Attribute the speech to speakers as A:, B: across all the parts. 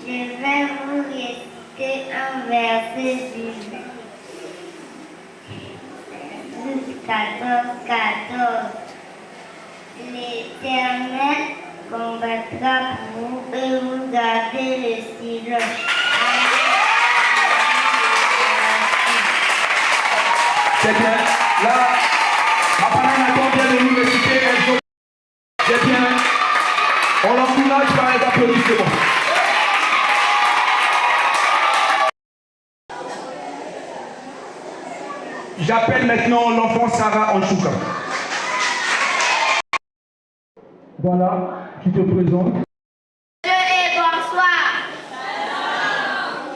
A: Je vais vous réciter un verset du 14. L'Éternel combattra pour vous et vous gardez le silence.
B: C'est bien. Là, ma parole vient de nous réciter. C'est bien. On l'encourage par les applaudissements. J'appelle maintenant l'enfant Sarah Anchouka. Voilà, tu te présentes.
A: Bonsoir.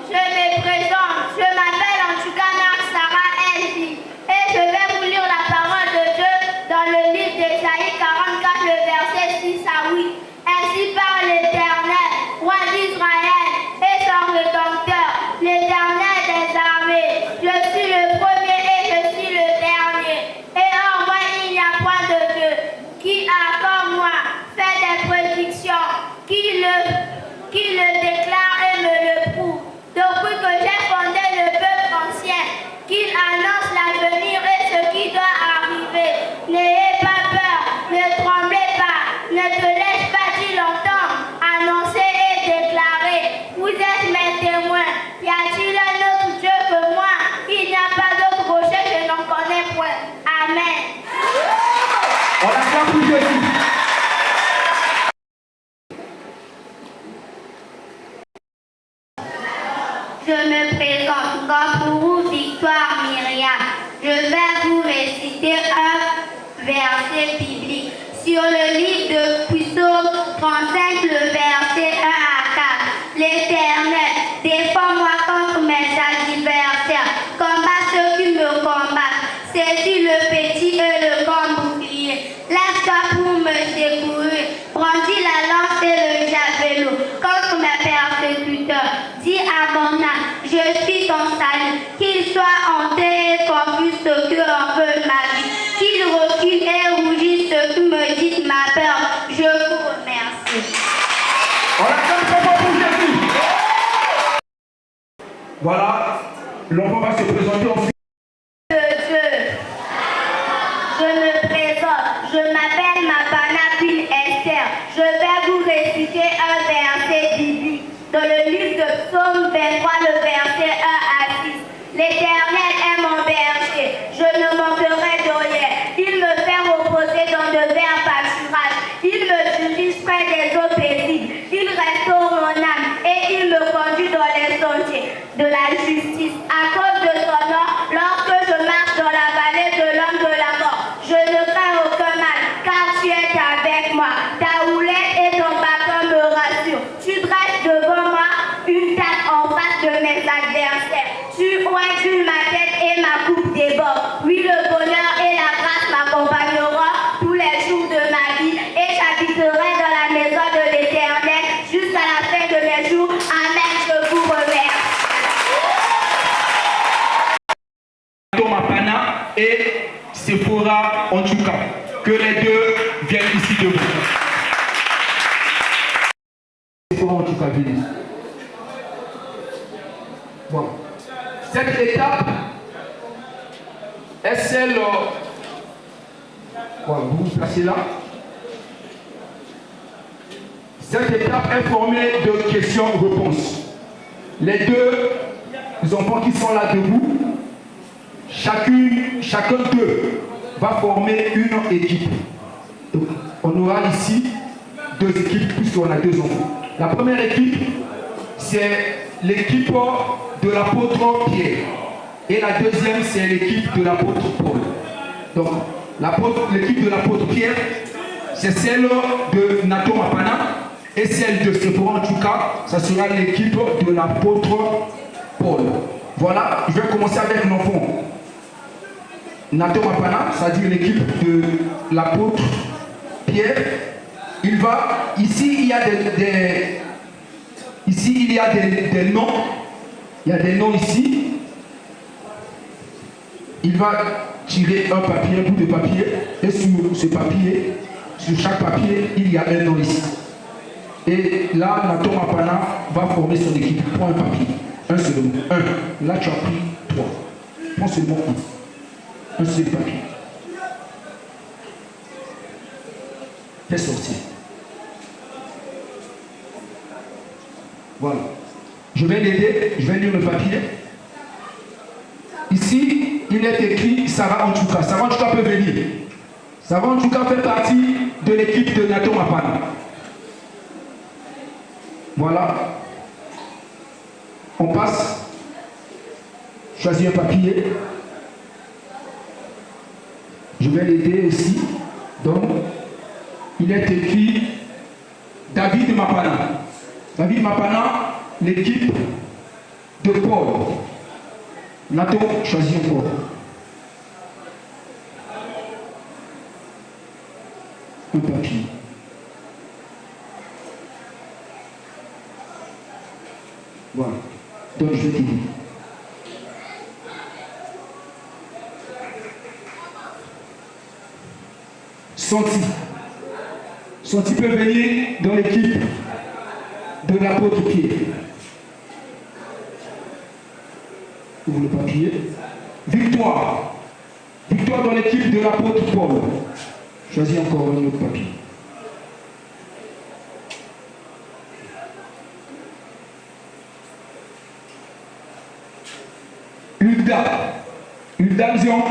A: Je me présente. Je m'appelle Anchouka Sarah Elvi. Et je vais vous lire la parole de Dieu dans le livre d'Ésaïe 44, le verset 6 à 8. Ainsi parle l'Éternel, roi d'Israël et son rédempteur, l'Éternel des armées. Je suis le premier et je suis le dernier. Et en moi il n'y a point de Dieu. Qui a comme moi fait des prédictions, qui le déclare et me le prouve. Depuis que j'ai fondé le peuple ancien, qu'il annonce l'avenir et ce qui doit arriver. N'ayez pas peur, ne tremblez pas, ne te laisse pas si longtemps annoncer et déclarer. Vous êtes mes témoins. Y a-t-il un autre Dieu que moi? Il n'y a pas d'autre rocher, je n'en connais point. Amen.
B: On acclame pour Jésus.
A: Je me présente comme pour vous, Victoire Myriam. Je vais vous réciter un verset biblique sur le livre de Psaume 35, le verset 1 à 4. L'Éternel, défends-moi contre mes adversaires, combat ceux qui me combattent, saisis le petit et le grand bouclier. Lève-toi pour me secourir, brandis la lance et le javelot contre mes persécuteurs. Dis à mon âme, je suis ton salut, qu'il soit hanté et confus ceux qui en veulent ma vie, qu'il recule et rougisse ceux qui me disent ma peur. Je vous remercie.
B: On acclame très fort pour Jésus. Voilà, l'enfant va se présenter ensuite.
A: Je me présente, je m'appelle Mapana Queen Esther. Je vais vous réciter un verset biblique dans le livre de Psaume 23, le verset 1 à 6. L'Éternel est mon berger, je ne manquerai de rien. Il me fait reposer dans de verts pâturages. Il me dirige près des eaux paisibles. Il restaure mon âme et il me conduit dans les sentiers de la justice. À cause de son nom, lorsque je marche dans la vallée de l'homme de la mort, je ne crains aucun mal, car tu es avec moi. Ta houlette et ton bâton me rassurent. Tu dresses devant moi une table en face de mes adversaires. Tu ointules ma tête et ma coupe déborde. Oui, le bonheur et la grâce m'accompagneront tous les jours de ma vie et j'habiterai dans la maison de l'Éternel jusqu'à la fin de mes jours. Amen, je vous remercie.
B: Thomas Pana et Sephora Anchouka. Que les deux viennent ici debout. Sephora Anchouka, venez. Bon. Cette étape est celle. Vous vous placez là. Cette étape est formée de questions-réponses. Les deux enfants qui sont là debout, chacun d'eux va former une équipe. Donc, on aura ici deux équipes puisqu'on a deux enfants. La première équipe, c'est l'équipe de l'apôtre Pierre. Et la deuxième, c'est l'équipe de l'apôtre Paul. Donc, l'équipe de l'apôtre Pierre, c'est celle de Nathan Mapana. Et celle de Sephora Anchouka, ça sera l'équipe de l'apôtre Paul. Voilà, je vais commencer avec l'enfant. Nathan Mapana, c'est-à-dire l'équipe de l'apôtre Pierre. Il va, ici il y a des noms. Il y a des noms ici. Il va tirer un papier, un bout de papier. Et sur ce papier, sur chaque papier, il y a un nom ici. Et là, Nathan Mapana va former son équipe. Prends un papier. Un seulement. Un. Là, tu as pris 3. Prends seulement un. Un seul papier. Fais sortir. Voilà. Je vais l'aider. Je vais lire le papier. Ici, il est écrit Sarah Antuka. Sarah Antuka peut venir. Sarah Antuka fait partie de l'équipe de Nathan Mapana. Voilà. On passe. Choisis un papier. Je vais l'aider aussi. Donc, il est écrit David Mapana. David Mapana, l'équipe de Paul. Nathan, choisis encore. Un papier. Voilà. Donc je vais t'aider. Santi. Santi peut venir dans l'équipe de l'apôtre Pierre. Ouvre le papier. Victoire. Victoire dans l'équipe de l'apôtre Paul. Choisis encore un autre papier. Hulda. Hulda Zion